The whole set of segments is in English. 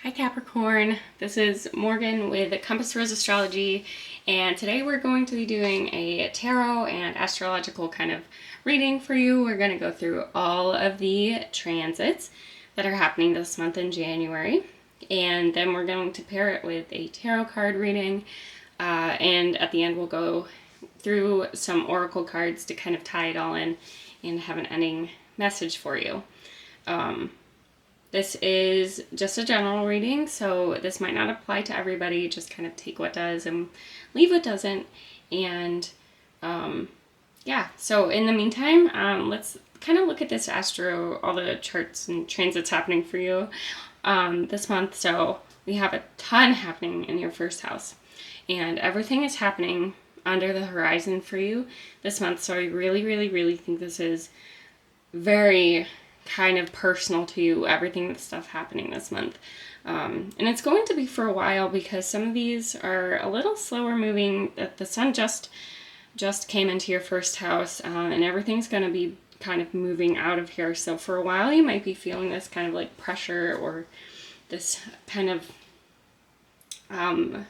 Hi Capricorn, this is Morgan with Compass Rose Astrology, and today we're going to be doing a tarot and astrological kind of reading for you. We're going to go through all of the transits that are happening this month in January, and then we're going to pair it with a tarot card reading, and at the end we'll go through some oracle cards to kind of tie it all in and have an ending message for you. This is just a general reading, so this might not apply to everybody. Just kind of take what does and leave what doesn't. And yeah, so in the meantime, let's kind of look at this Astro, all the charts and transits happening for you this month. So we have a ton happening in your first house, and everything is happening under the horizon for you this month. So I really think this is very kind of personal to you, everything that's stuff happening this month. And it's going to be for a while because some of these are a little slower moving. The sun just came into your first house, and everything's going to be kind of moving out of here. So for a while you might be feeling this kind of like pressure or this kind of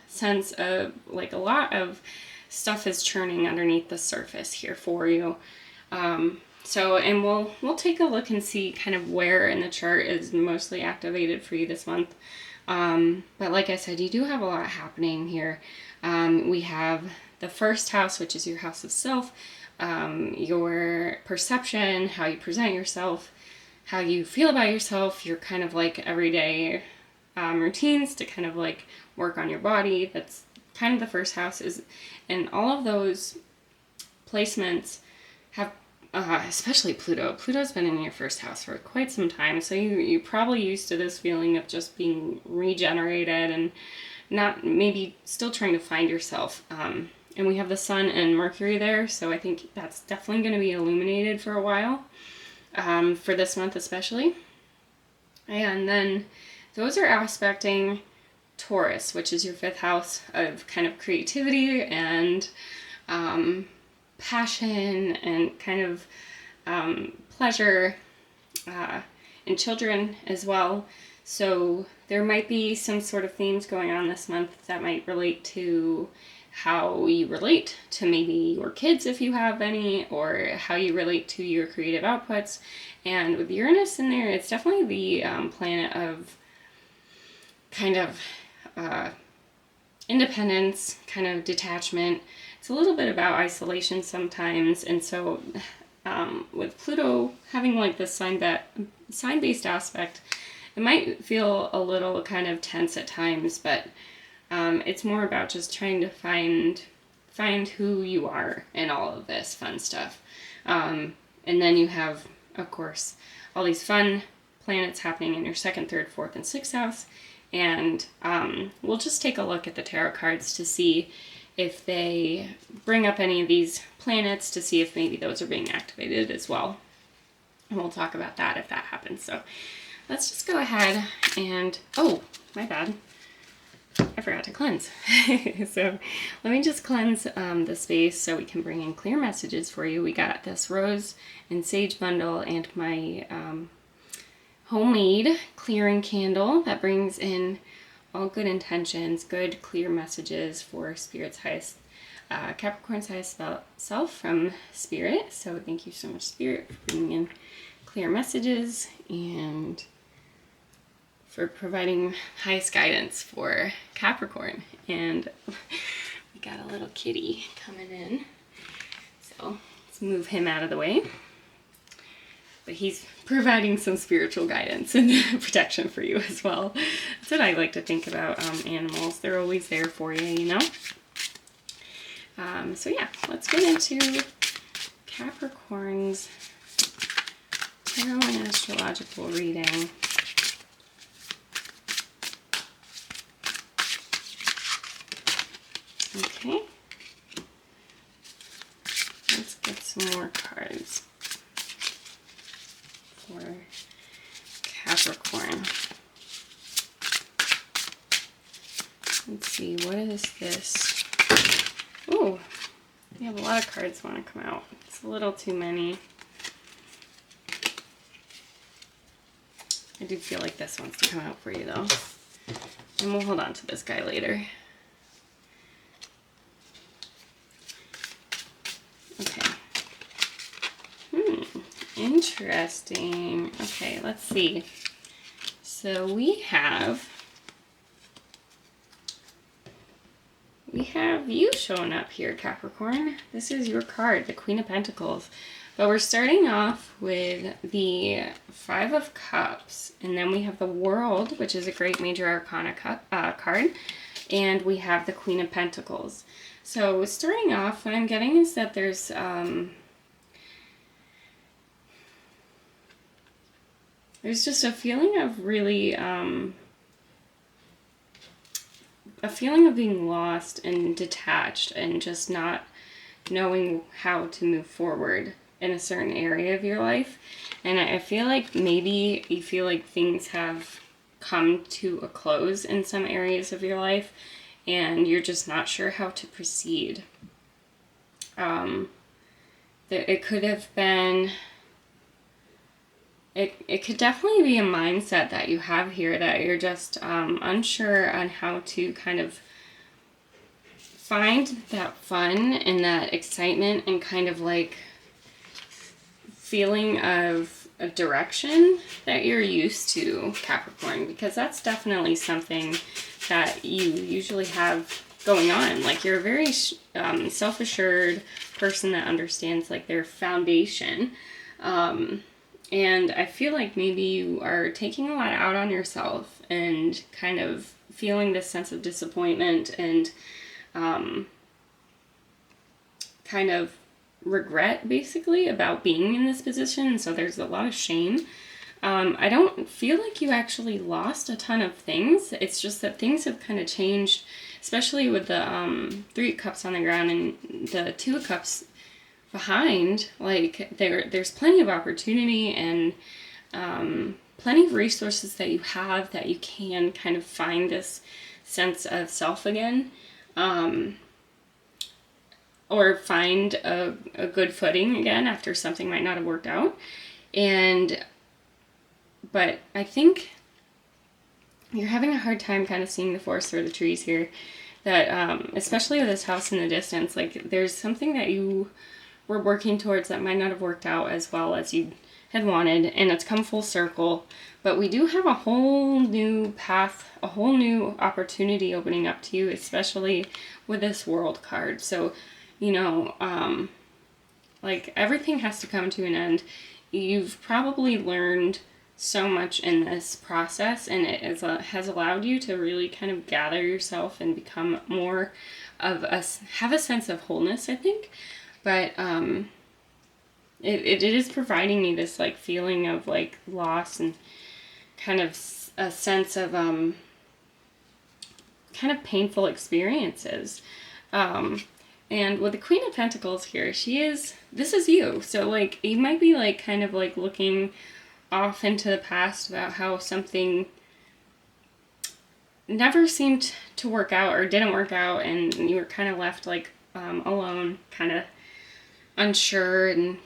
sense of like a lot of stuff is churning underneath the surface here for you. So, and we'll take a look and see kind of where in the chart is mostly activated for you this month. But like I said, you do have a lot happening here. We have the first house, which is your house of self, your perception, how you present yourself, how you feel about yourself, your kind of like everyday routines to kind of like work on your body. That's kind of the first house is, and all of those placements have especially Pluto. Pluto's been in your first house for quite some time, so you're probably used to this feeling of just being regenerated and not maybe still trying to find yourself. And we have the Sun and Mercury there, so I think that's definitely going to be illuminated for a while, for this month especially. And then those are aspecting Taurus, which is your fifth house of kind of creativity and passion and kind of pleasure in children as well. So there might be some sort of themes going on this month that might relate to how you relate to maybe your kids if you have any, or how you relate to your creative outputs. And with Uranus in there, it's definitely the planet of kind of independence, kind of detachment. It's a little bit about isolation sometimes, and so with Pluto having like this sign-based aspect, it might feel a little kind of tense at times, but it's more about just trying to find who you are in all of this fun stuff. And then you have, of course, all these fun planets happening in your second, third, fourth, and sixth house, and we'll just take a look at the tarot cards to see if they bring up any of these planets, to see if maybe those are being activated as well. And we'll talk about that if that happens. So let's just go ahead and, oh, my bad. I forgot to cleanse. So let me just cleanse the space so we can bring in clear messages for you. We got this rose and sage bundle and my homemade clearing candle that brings in all good intentions, good, clear messages for Spirit's highest, Capricorn's highest self from Spirit. So thank you so much, Spirit, for bringing in clear messages and for providing highest guidance for Capricorn. And we got a little kitty coming in. So let's move him out of the way. But he's providing some spiritual guidance and protection for you as well. That's what I like to think about animals. They're always there for you, you know? So yeah, let's get into Capricorn's tarot and astrological reading. Okay. Let's get some more cards for Capricorn. Let's see, what is this? Oh, we have a lot of cards want to come out. It's a little too many. I do feel like this wants to come out for you though. And we'll hold on to this guy later. Okay. Interesting. Okay, let's see. So we have you showing up here, Capricorn. This is your card, the Queen of Pentacles. But we're starting off with the Five of Cups, and then we have the World, which is a great major arcana card, and we have the Queen of Pentacles. So starting off, what I'm getting is that there's just a feeling of really a feeling of being lost and detached and just not knowing how to move forward in a certain area of your life. And I feel like maybe you feel like things have come to a close in some areas of your life and you're just not sure how to proceed. It could have been, it could definitely be a mindset that you have here that you're just unsure on how to kind of find that fun and that excitement and kind of like feeling of a direction that you're used to, Capricorn, because that's definitely something that you usually have going on. Like, you're a very self-assured person that understands like their foundation. And I feel like maybe you are taking a lot out on yourself and kind of feeling this sense of disappointment and kind of regret, basically, about being in this position. So there's a lot of shame. I don't feel like you actually lost a ton of things. It's just that things have kind of changed, especially with the Three of Cups on the ground and the Two of Cups behind. Like, there's plenty of opportunity and plenty of resources that you have that you can kind of find this sense of self again, or find a good footing again after something might not have worked out. But I think you're having a hard time kind of seeing the forest through the trees here, that especially with this house in the distance, like there's something that you were working towards that might not have worked out as well as you had wanted, and it's come full circle. But we do have a whole new path, a whole new opportunity opening up to you, especially with this World card. So, you know, like, everything has to come to an end. You've probably learned so much in this process, and it has allowed you to really kind of gather yourself and become more of have a sense of wholeness, I think. But it is providing me this like feeling of like loss and kind of a sense of kind of painful experiences. And with the Queen of Pentacles here, this is you. So like, you might be like kind of like looking off into the past about how something never seemed to work out or didn't work out, and you were kind of left like alone, kind of unsure and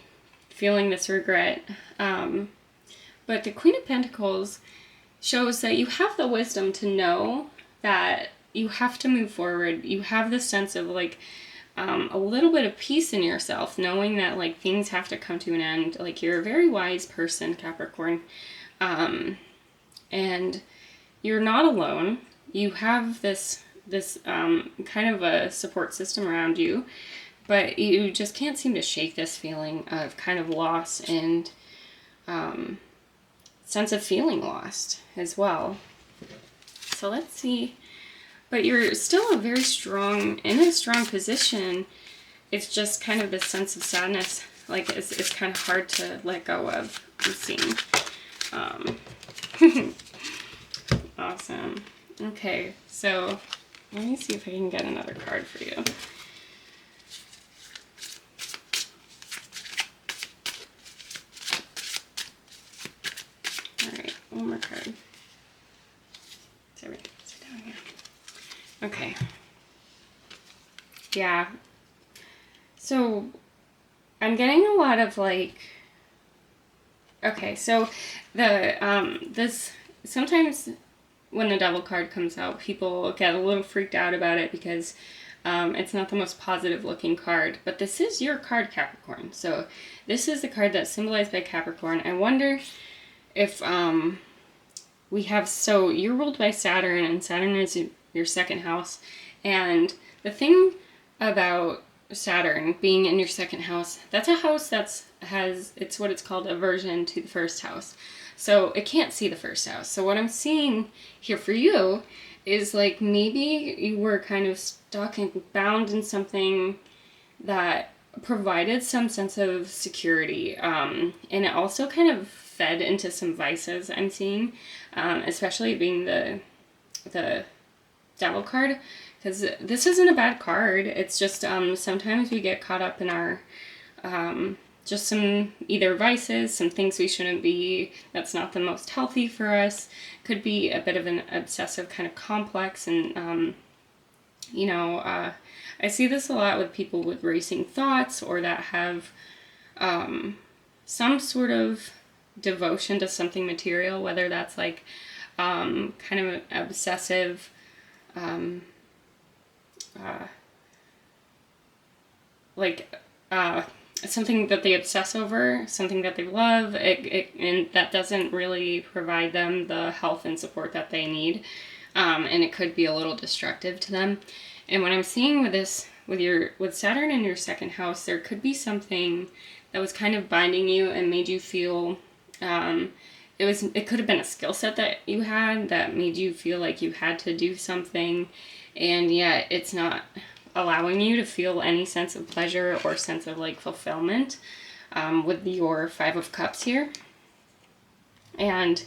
feeling this regret. But the Queen of Pentacles shows that you have the wisdom to know that you have to move forward. You have this sense of like a little bit of peace in yourself, knowing that like things have to come to an end. Like, you're a very wise person, Capricorn, and you're not alone. You have this kind of a support system around you, but you just can't seem to shake this feeling of kind of loss and sense of feeling lost as well. So let's see. But you're still in a strong position. It's just kind of this sense of sadness. Like, it's kind of hard to let go of. Let's see. Awesome. Okay, so let me see if I can get another card for you. Alright, one more card. Is everything down here? Okay. Yeah. So I'm getting a lot of like, okay, so the this sometimes when the Devil card comes out, people get a little freaked out about it because it's not the most positive looking card. But this is your card, Capricorn. So this is the card that's symbolized by Capricorn. I wonder if we have, so you're ruled by Saturn, and Saturn is your second house. And the thing about Saturn being in your second house, that's a house it's what it's called, aversion to the first house. So it can't see the first house. So what I'm seeing here for you is like maybe you were kind of stuck and bound in something that provided some sense of security. And it also kind of fed into some vices I'm seeing, especially being the Devil card, because this isn't a bad card. It's just sometimes we get caught up in our just some either vices, some things we shouldn't be, that's not the most healthy for us. Could be a bit of an obsessive kind of complex, and I see this a lot with people with racing thoughts, or that have some sort of devotion to something material, whether that's like kind of an obsessive something that they obsess over, something that they love, and that doesn't really provide them the health and support that they need, and it could be a little destructive to them. And what I'm seeing with this, with Saturn in your second house, there could be something that was kind of binding you and made you feel, it could have been a skill set that you had that made you feel like you had to do something, and yet it's not allowing you to feel any sense of pleasure or sense of like fulfillment, with your Five of Cups here. And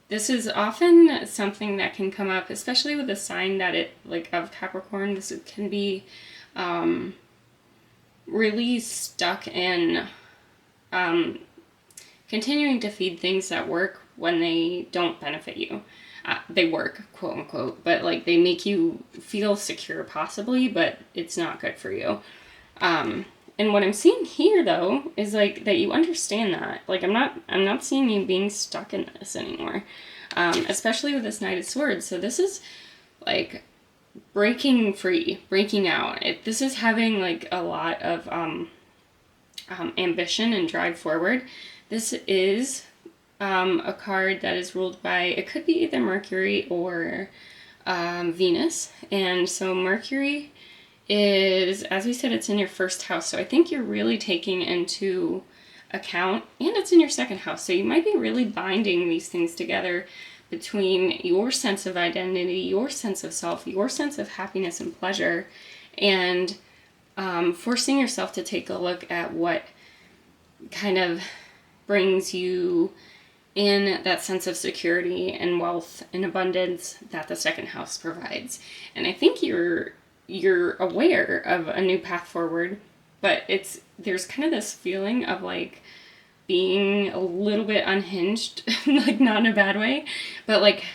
this is often something that can come up, especially with a sign that of Capricorn. This can be really stuck in continuing to feed things that work when they don't benefit you. They work, quote unquote, but like they make you feel secure possibly, but it's not good for you. And what I'm seeing here though is like that you understand that. Like I'm not seeing you being stuck in this anymore. Especially with this Knight of Swords. So this is like breaking free, breaking out. This is having like a lot of ambition and drive forward. This is a card that is ruled by, it could be either Mercury or Venus. And so Mercury is, as we said, it's in your first house. So I think you're really taking into account, and it's in your second house. So you might be really binding these things together between your sense of identity, your sense of self, your sense of happiness and pleasure, and forcing yourself to take a look at what kind of brings you in that sense of security and wealth and abundance that the second house provides. And I think you're aware of a new path forward, but there's kind of this feeling of like being a little bit unhinged, like not in a bad way, but like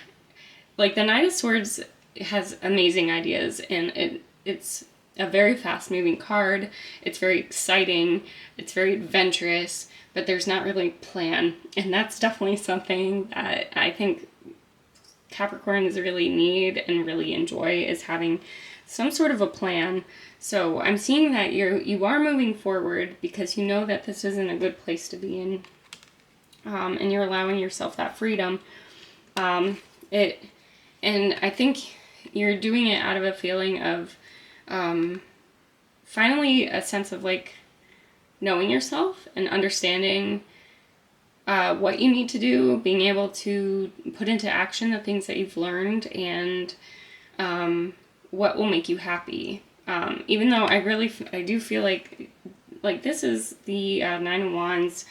the Knight of Swords has amazing ideas, and it's a very fast moving card. It's very exciting. It's very adventurous, but there's not really a plan. And that's definitely something that I think Capricorns really need and really enjoy, is having some sort of a plan. So I'm seeing that you are moving forward because you know that this isn't a good place to be in, and you're allowing yourself that freedom. And I think you're doing it out of a feeling of finally a sense of like knowing yourself and understanding what you need to do, being able to put into action the things that you've learned, and what will make you happy. Even though I do feel like this is the Nine of Wands,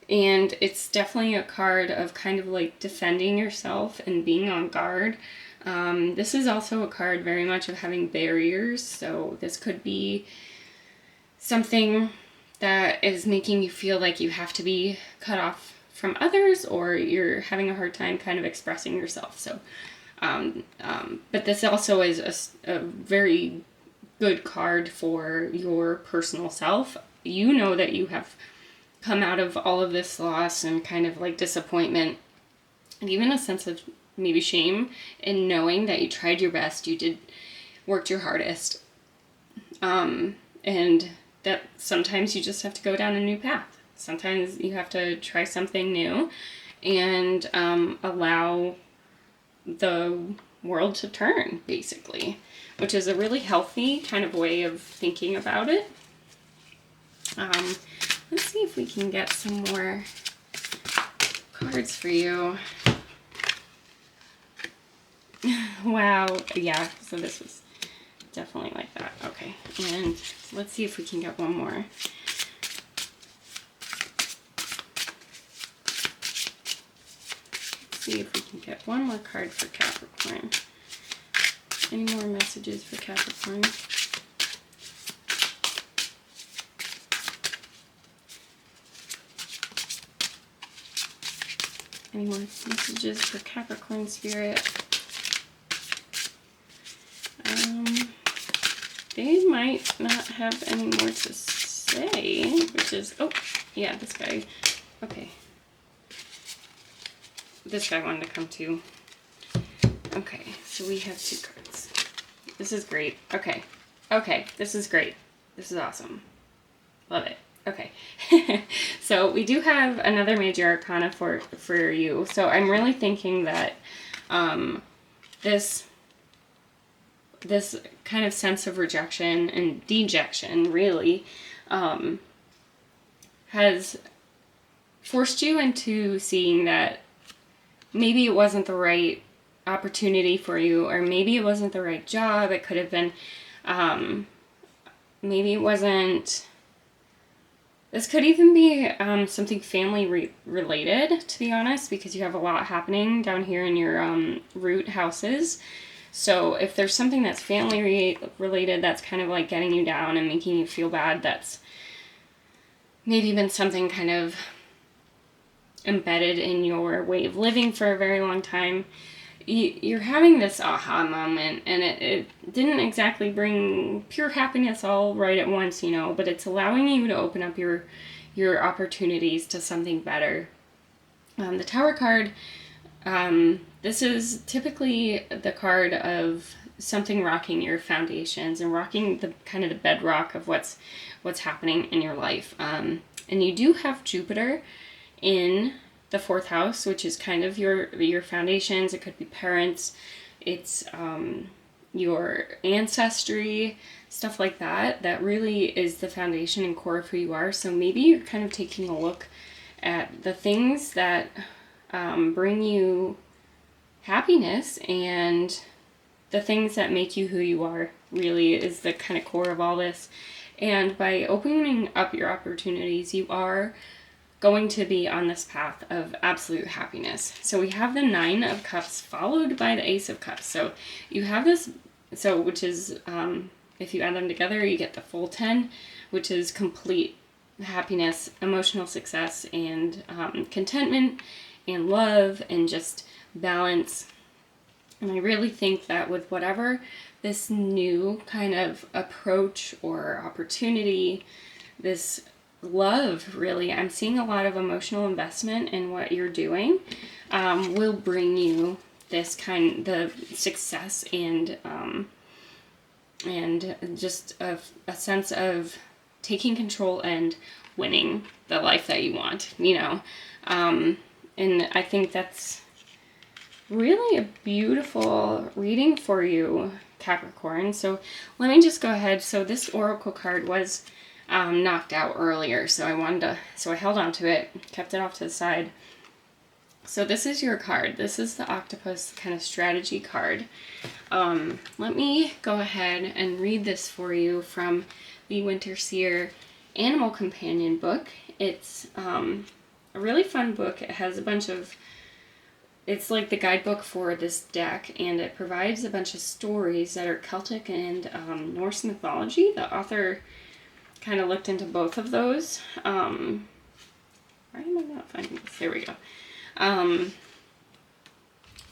and it's definitely a card of kind of like defending yourself and being on guard. This is also a card very much of having barriers. So this could be something that is making you feel like you have to be cut off from others, or you're having a hard time kind of expressing yourself. So, but this also is a very good card for your personal self. You know that you have come out of all of this loss and kind of like disappointment, and even a sense of maybe shame in knowing that you tried your best, worked your hardest, and that sometimes you just have to go down a new path. Sometimes you have to try something new and allow the world to turn, basically, which is a really healthy kind of way of thinking about it. Let's see if we can get some more cards for you. Wow, yeah, so this was definitely like that. Okay, and let's see if we can get one more. Let's see if we can get one more card for Capricorn. Any more messages for Capricorn? Any more messages for Capricorn spirit? They might not have any more to say, which is, oh, yeah, this guy. Okay. This guy wanted to come too. Okay, so we have 2 cards. This is great. Okay. Okay, this is great. This is awesome. Love it. Okay. So we do have another major arcana for you. So I'm really thinking that this kind of sense of rejection and dejection really has forced you into seeing that maybe it wasn't the right opportunity for you, or maybe it wasn't the right job. It could have been, maybe it wasn't, this could even be something family related, to be honest, because you have a lot happening down here in your root houses. So if there's something that's family related that's kind of like getting you down and making you feel bad, that's maybe been something kind of embedded in your way of living for a very long time, you're having this aha moment, and it didn't exactly bring pure happiness all right at once, you know, but it's allowing you to open up your opportunities to something better. The Tower card, this is typically the card of something rocking your foundations and rocking the kind of the bedrock of what's happening in your life. And you do have Jupiter in the 4th house, which is kind of your foundations. It could be parents, it's your ancestry, stuff like that. That really is the foundation and core of who you are. So maybe you're kind of taking a look at the things that bring you happiness, and the things that make you who you are really is the kind of core of all this. And by opening up your opportunities, you are going to be on this path of absolute happiness. So we have the 9 of Cups followed by the Ace of Cups. So you have this, so which is, if you add them together, you get the full 10, which is complete happiness, emotional success, and contentment, and love, and just balance. And I really think that with whatever this new kind of approach or opportunity, this love, really, I'm seeing a lot of emotional investment in what you're doing, will bring you this the success and just a sense of taking control and winning the life that you want, you know. And I think that's really a beautiful reading for you, Capricorn. So let me just go ahead. So this oracle card was knocked out earlier, so I held on to it, kept it off to the side. So this is your card. This is the octopus kind of strategy card. Let me go ahead and read this for you from the Winterseer Animal Companion book. It's a really fun book. It has a bunch of, it's like the guidebook for this deck, and it provides a bunch of stories that are Celtic and Norse mythology. The author kind of looked into both of those. Why am I not finding this? There we go.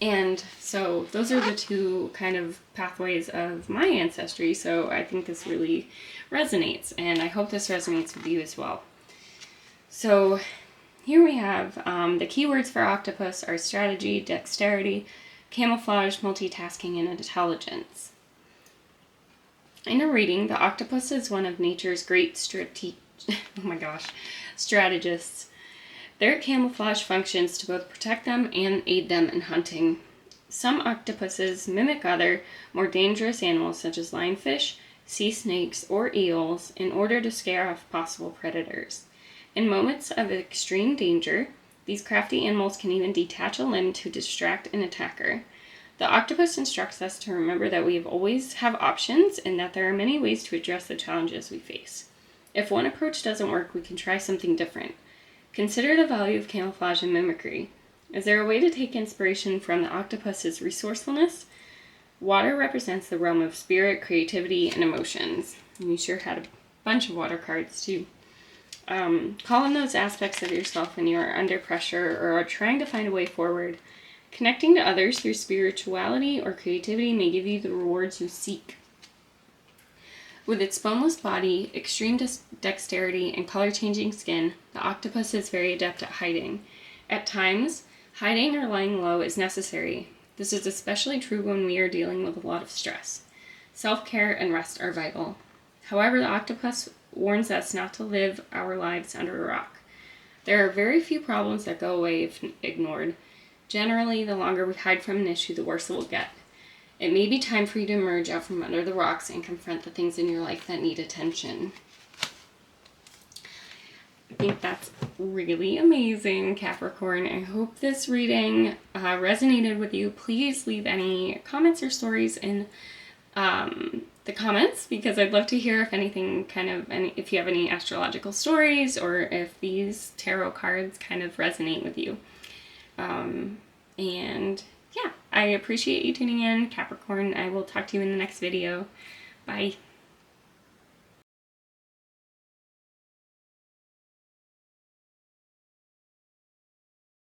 And so those are the 2 kind of pathways of my ancestry, so I think this really resonates, and I hope this resonates with you as well. So here we have the keywords for octopus are strategy, dexterity, camouflage, multitasking, and intelligence. In a reading, the octopus is one of nature's great strategists. Their camouflage functions to both protect them and aid them in hunting. Some octopuses mimic other, more dangerous animals such as lionfish, sea snakes, or eels in order to scare off possible predators. In moments of extreme danger, these crafty animals can even detach a limb to distract an attacker. The octopus instructs us to remember that we always have options and that there are many ways to address the challenges we face. If one approach doesn't work, we can try something different. Consider the value of camouflage and mimicry. Is there a way to take inspiration from the octopus's resourcefulness? Water represents the realm of spirit, creativity, and emotions. And you sure had a bunch of water cards too. Call in those aspects of yourself when you are under pressure or are trying to find a way forward. Connecting to others through spirituality or creativity may give you the rewards you seek. With its boneless body, extreme dexterity, and color-changing skin, the octopus is very adept at hiding. At times, hiding or lying low is necessary. This is especially true when we are dealing with a lot of stress. Self-care and rest are vital. However, the octopus warns us not to live our lives under a rock. There are very few problems that go away if ignored. Generally, the longer we hide from an issue, the worse it will get. It may be time for you to emerge out from under the rocks and confront the things in your life that need attention. I think that's really amazing, Capricorn. I hope this reading resonated with you. Please leave any comments or stories in the comments, because I'd love to hear if anything if you have any astrological stories or if these tarot cards kind of resonate with you. And yeah, I appreciate you tuning in, Capricorn. I will talk to you in the next video. Bye.